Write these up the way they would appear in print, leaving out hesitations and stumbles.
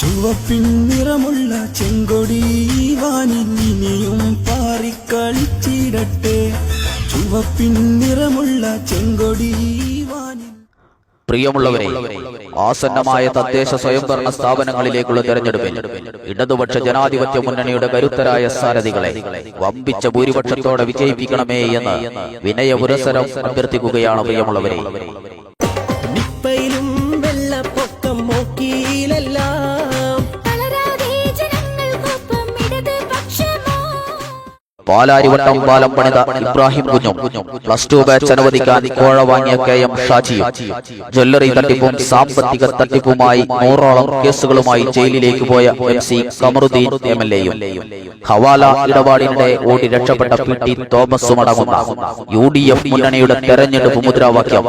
ചുവപ്പിൻ നിറമുള്ള ചെങ്കൊടി വാനിൽ ഇനിയും പാറിക്കളിച്ചിടട്ടെ. ചുവപ്പിൻ നിറമുള്ള ചെങ്കൊടി വാനിൽ. പ്രിയമുള്ളവരെ, ആസന്നമായ തദ്ദേശ സ്വയംഭരണ സ്ഥാപനങ്ങളിലേക്കുള്ള തെരഞ്ഞെടുപ്പിൽ ഇടതുപക്ഷ ജനാധിപത്യ മുന്നണിയുടെ കരുത്തരായ സാരഥികളെ വമ്പിച്ച ഭൂരിപക്ഷത്തോടെ വിജയിപ്പിക്കണമേ എന്ന് വിനയപുരസരം അഭ്യർത്ഥിക്കുകയാണ്. പ്രിയമുള്ളവരെ, നിപ്പയിലും വെള്ളപ്പൊക്കം നോക്കിയിലെല്ലാം പാലാരിവട്ടം പാലം പണിത ഇബ്രാഹിം കുഞ്ഞും +2 ബാച്ച് അനുവദിക്കാൻ കോഴ വാങ്ങിയ KM ഷാജിയും ജ്വല്ലറി തട്ടിപ്പും സാമ്പത്തിക തട്ടിപ്പുമായി 100ഓളം കേസുകളുമായി ജയിലിലേക്ക് പോയ MC കമറുദ്ദീൻ MLA-യും ഹവാല ഇടപാടിനിടെ ഓടി രക്ഷപ്പെട്ട PT തോമസും അടങ്ങുന്ന UDF മുന്നണിയുടെ തെരഞ്ഞെടുപ്പ് മുദ്രാവാക്യം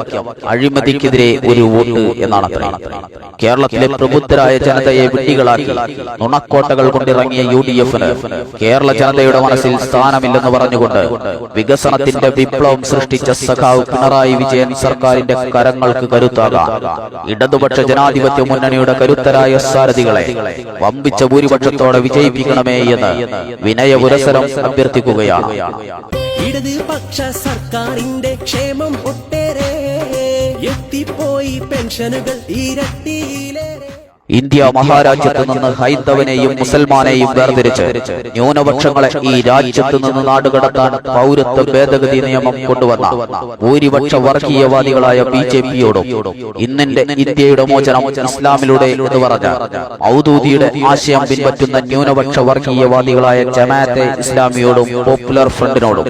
അഴിമതിക്കെതിരെ ഒരു വോട്ട് എന്നാണ്. കേരളത്തിലെ പ്രബുദ്ധരായ ജനതയെ വിഡ്ഢികളാക്കി നുണക്കോട്ടകൾ കൊണ്ടിറങ്ങിയ UDF-ന് കേരള ജനതയുടെ മനസ്സിൽ സ്ഥാനമില്ലെന്ന് പറഞ്ഞുകൊണ്ട് വികസനത്തിന്റെ വിപ്ലവം സൃഷ്ടിച്ച സഖാവ് പിണറായി വിജയൻ സർക്കാരിന്റെ കരങ്ങൾക്ക് കരുത്താകാം ഇടതുപക്ഷ ജനാധിപത്യ മുന്നണിയുടെ കരുത്തരായ സാരഥികളെ വമ്പിച്ച ഭൂരിപക്ഷത്തോടെ വിജയിപ്പിക്കണമേ എന്ന് വിനയപുരസരം അഭ്യർത്ഥിക്കുകയാണ്. ഇടതുപക്ഷ സർക്കാരിന്റെ ക്ഷേമം ഒട്ടേറെ എത്തിപ്പോയി, പെൻഷനുകൾ ഇരട്ടിയിലേറെ. ഇന്ത്യ മഹാരാജ്യത്ത് നിന്ന് ഹൈന്ദവനെയും മുസൽമാനെയും വേർതിരിച്ച് ന്യൂനപക്ഷങ്ങളെ ഈ രാജ്യത്ത് നിന്ന് നാടുകടത്താൻ പൗരത്വ ഭേദഗതി നിയമം കൊണ്ടുവന്ന ഭൂരിപക്ഷ വർഗീയവാദികളായ BJP-യോടും ഇന്നിന്റെ ഇന്ത്യയുടെ മോചനം ഇസ്ലാമിലൂടെ എന്ന് പറഞ്ഞ ഔദൂദിയുടെ ആശയം പിൻപറ്റുന്ന ന്യൂനപക്ഷ വർഗീയവാദികളായ ജമാഅത്തെ ഇസ്ലാമിയോടും പോപ്പുലർ ഫ്രണ്ടിനോടും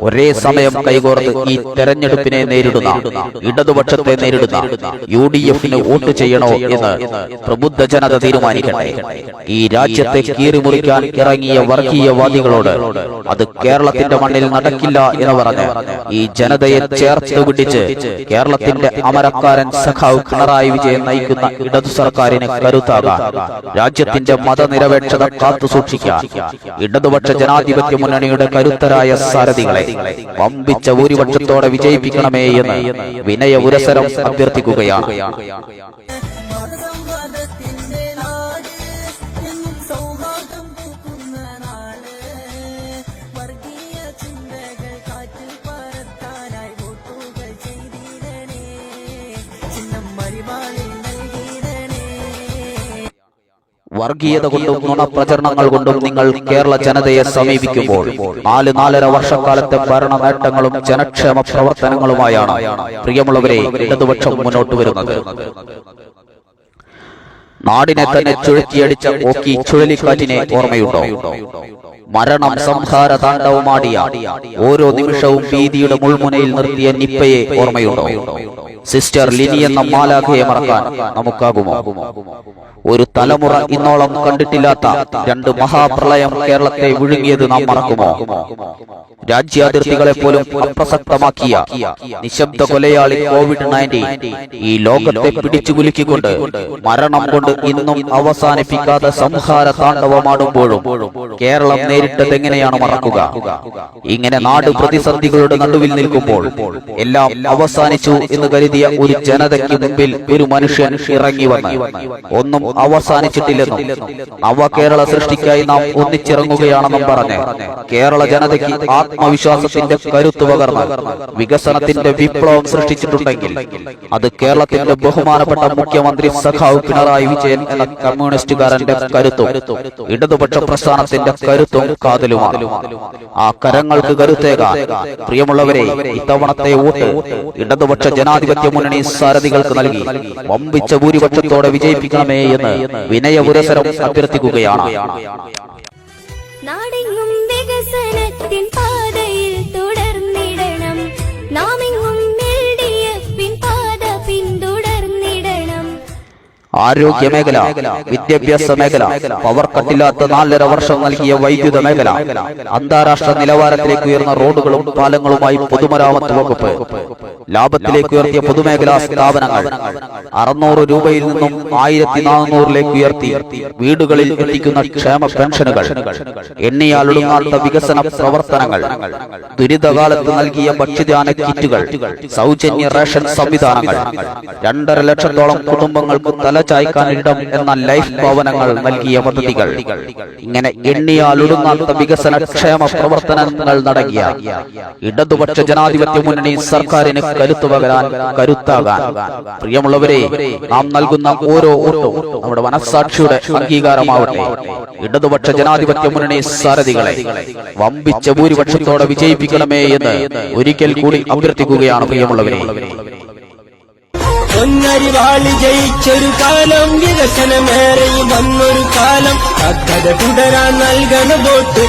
ഒരേ സമയം കൈകോർത്ത് ഈ തെരഞ്ഞെടുപ്പിനെ നേരിടുന്ന ഇടതുപക്ഷത്തെ നേരിടുന്ന UDF-ന് വോട്ട് ചെയ്യണോ എന്ന് പ്രബുദ്ധ ജനത തീരുമാനിക്കട്ടെ. ഈ രാജ്യത്തെ കീറിമുറിക്കാൻ ഇറങ്ങിയ വർഗീയവാദികളോട് അത് കേരളത്തിന്റെ മണ്ണിൽ നടക്കില്ല എന്ന് പറഞ്ഞ് ഈ ജനതയെ ചേർത്ത് പിടിച്ച് കേരളത്തിന്റെ അമരക്കാരൻ സഖാവ് പിണറായി വിജയൻ നയിക്കുന്ന ഇടതു സർക്കാരിന് കരുത്താകാൻ രാജ്യത്തിന്റെ മതനിരപേക്ഷത കാത്തുസൂക്ഷിക്കാൻ ഇടതുപക്ഷ ജനാധിപത്യ മുന്നണിയുടെ കരുത്തരായ സാരഥികളെ വമ്പിച്ച ഭൂരിപക്ഷത്തോടെ വിജയിപ്പിക്കണമേ എന്ന് വിനയപുരസരം അഭ്യർത്ഥിക്കുകയാണ്. വർഗീയത കൊണ്ടും നുണപ്രചരണങ്ങൾ കൊണ്ടും നിങ്ങൾ കേരള ജനതയെ സമീപിക്കുമ്പോൾ 4-4.5 വർഷക്കാലത്തെ ഭരണ നേട്ടങ്ങളും ജനക്ഷേമ പ്രവർത്തനങ്ങളുമായാണ് പ്രിയമുള്ളവരെ ഇടതുപക്ഷം മുന്നോട്ട് വരുന്നത്. നാടിനെ തന്നെ ചുഴറ്റിയടിച്ച ഓക്കി ചുഴലിക്കാറ്റിനെ ഓർമ്മയുണ്ടോ? മരണം സംഹാര താണ്ഡവമാടിയ ഓരോ നിമിഷവും ഭീതിയുടെ മുൾമുനയിൽ നിർത്തിയ നിപ്പയെ ഓർമ്മയുണ്ടോ? സിസ്റ്റർ ലിനി എന്ന മാലാഖയെ മറക്കാൻ നമുക്കാകുമോ? ഒരു തലമുറ ഇന്നോളം കണ്ടിട്ടില്ലാത്ത 2 മഹാപ്രളയം കേരളത്തെ വിഴുങ്ങിയത് നാം മറക്കുമോ? രാജ്യാതിർത്തികളെ പോലും അപ്രസക്തമാക്കിയ നിശബ്ദ കൊലയാളി COVID-19 ഈ ലോകത്തെ പിടിച്ചുകുലുക്കിക്കൊണ്ട് മരണം കൊണ്ട് ഇന്നും അവസാനിപ്പിക്കാതെ സംഹാര താണ്ഡവമാടുമ്പോഴും കേരളം നേരിട്ടത് എങ്ങനെയാണ് മറക്കുക? ഇങ്ങനെ നാട് പ്രതിസന്ധികളുടെ നടുവിൽ നിൽക്കുമ്പോൾ എല്ലാം അവസാനിച്ചു എന്ന് കരുതിയ ഒരു ജനതയ്ക്ക് മുമ്പിൽ ഒരു മനുഷ്യൻ ഇറങ്ങി വന്ന് ഒന്നും അവസാനിച്ചിട്ടില്ലെന്നും നവകേരള സൃഷ്ടിക്കായി നാം ഒന്നിച്ചിറങ്ങുകയാണെന്നും പറഞ്ഞ് കേരള ജനതയ്ക്ക് ആത്മവിശ്വാസത്തിന്റെ കരുത്ത് പകർന്ന് വികസനത്തിന്റെ വിപ്ലവം സൃഷ്ടിച്ചിട്ടുണ്ടെങ്കിൽ അത് കേരളത്തിന്റെ ബഹുമാനപ്പെട്ട മുഖ്യമന്ത്രി സഖാവ് പിണറായി വിജയൻ എന്ന കമ്മ്യൂണിസ്റ്റുകാരന്റെ കരുത്തും ഇടതുപക്ഷ പ്രസ്ഥാനത്തിന്റെ കരുത്തും കാതലുമാണ്. ആ കരങ്ങൾക്ക് കരുത്തേകാൻ പ്രിയമുള്ളവരെ ഇത്തവണത്തെ വോട്ട് ഇടതുപക്ഷ ജനാധിപത്യ മുന്നണി സാരഥികൾക്ക് നൽകി വമ്പിച്ച ഭൂരിപക്ഷത്തോടെ വിജയിപ്പിക്കണമേ എന്ന് വിനയപുരസരം അഭ്യർത്ഥിക്കുകയാണ്. നാടെങ്ങും വികസനത്തിൻ പാതയിൽ തുടർന്നിടണം, നാമെങ്ങും LDF-ൻ പാത പിന്തുടർന്നിടണം. ആരോഗ്യ മേഖല, വിദ്യാഭ്യാസ മേഖല, പവർ കട്ടില്ലാത്ത 4.5 വർഷം നൽകിയ വൈദ്യുത മേഖല, അന്താരാഷ്ട്ര നിലവാരത്തിലേക്ക് ഉയർന്ന റോഡുകളും പാലങ്ങളുമായി പൊതുമരാമത്ത് വകുപ്പ്, ലാഭത്തിലേക്ക് ഉയർത്തിയ പൊതുമേഖലാ സ്ഥാപനങ്ങൾ 600 രൂപയിൽ നിന്നും 1400 ഉയർത്തി വീടുകളിൽ എത്തിക്കുന്ന ക്ഷേമ പെൻഷനുകൾ, എണ്ണിയാലൊടുങ്ങാത്ത വികസന പ്രവർത്തനങ്ങൾ, ദുരിതകാലത്ത് നൽകിയ ഭക്ഷ്യധാന കിറ്റുകൾ, സൗജന്യ റേഷൻ സംവിധാനങ്ങൾ, 2.5 ലക്ഷത്തോളം കുടുംബങ്ങൾക്ക് തലചായ്ക്കാൻ ഇടം എന്ന ലൈഫ് ഭവനങ്ങൾ നൽകിയ പദ്ധതികൾ, ഇങ്ങനെ എണ്ണിയാലൊടുങ്ങാത്ത വികസന ക്ഷേമ പ്രവർത്തനങ്ങൾ നടത്തിയ ഇടതുപക്ഷ ജനാധിപത്യ മുന്നണി സർക്കാരിന് കരുത്തു പകരാൻ, കരുത്താകാൻ പ്രിയമുള്ളവരെ, നാം നൽകുന്ന ഓരോ വോട്ടും നമ്മുടെ മനസ്സാക്ഷിയുടെ അംഗീകാരമാവട്ടെ. ഇടതുപക്ഷ ജനാധിപത്യ മുന്നണി സാരഥികളെ വമ്പിച്ച ഭൂരിപക്ഷത്തോടെ വിജയിപ്പിക്കണമേ എന്ന് ഒരിക്കൽ കൂടി അഭ്യർത്ഥിക്കുകയാണ് പ്രിയമുള്ളവരെ. പൊന്നരിവാളി ജയിച്ചൊരു കാലം, വികസനമേറെ വന്നൊരു കാലം, പദ്ധതി തുടരാൻ നൽകണ വോട്ട്.